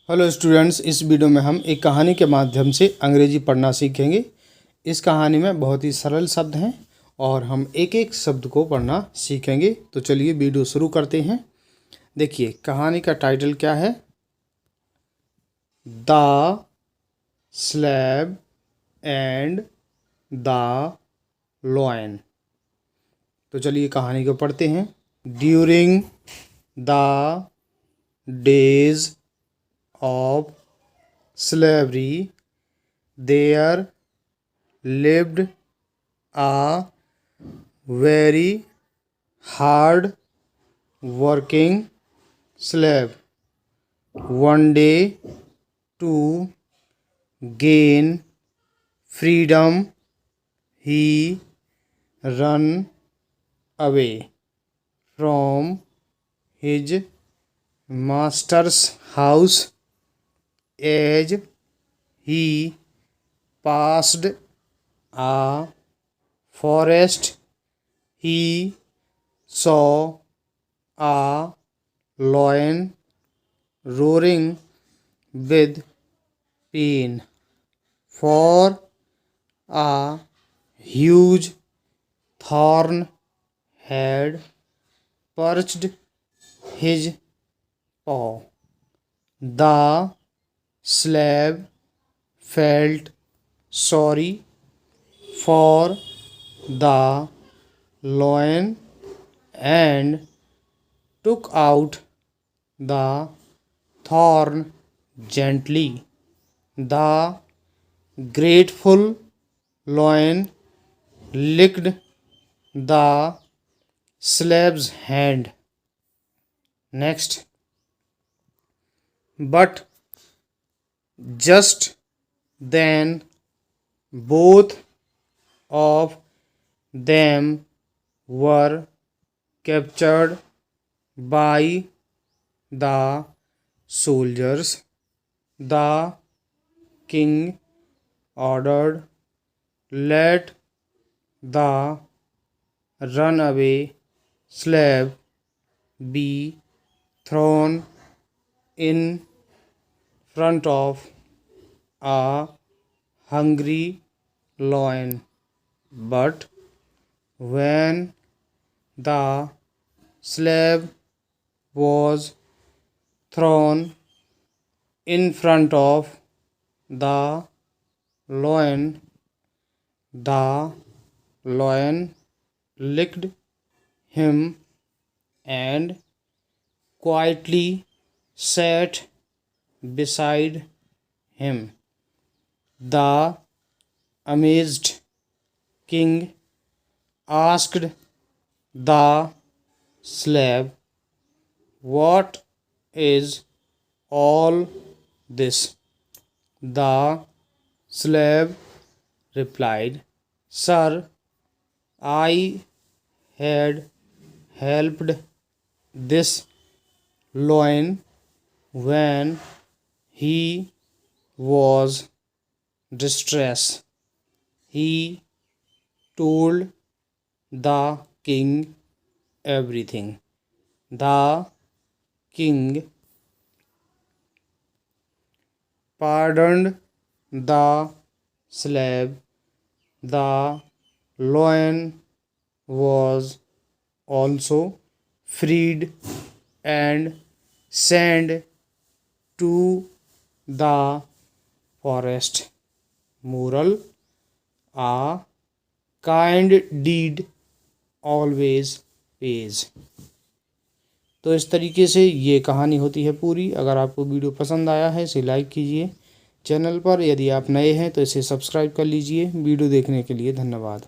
Hello students, इस video में हम एक कहानी के माध्यम से अंग्रेजी पढ़ना सीखेंगे। इस कहानी में बहुत ही सरल शब्द हैं और हम एक एक शब्द को पढ़ना सीखेंगे। तो चलिए वीडियो शुरू करते हैं। देखिए कहानी का टाइटल क्या है, the slab and the lion. तो चलिए कहानी को पढ़ते हैं। During the days of slavery, there lived a very hard working slave. One day, to gain freedom, he ran away from his master's house. As he passed a forest, he saw a lion roaring with pain, for a huge thorn had perched his paw. The slave felt sorry for the lion and took out the thorn gently. The grateful lion licked the slave's hand. Next. But just then both of them were captured by the soldiers. The king ordered, "Let the runaway slave be thrown in front of a hungry lion." But when the slave was thrown in front of the lion, the lion licked him and quietly sat beside him. The amazed king asked the slave, "What is all this?" The slave replied, "Sir, I had helped this lion when he was distressed." He told the king everything. The king pardoned the slave. The lion was also freed and sent to the forest. Moral: a kind deed always pays. तो इस तरीके से ये कहानी होती है पूरी। अगर आपको वीडियो पसंद आया है इसे लाइक कीजिए। चैनल पर यदि आप नए हैं तो इसे सब्सक्राइब कर लीजिए। वीडियो देखने के लिए धन्यवाद।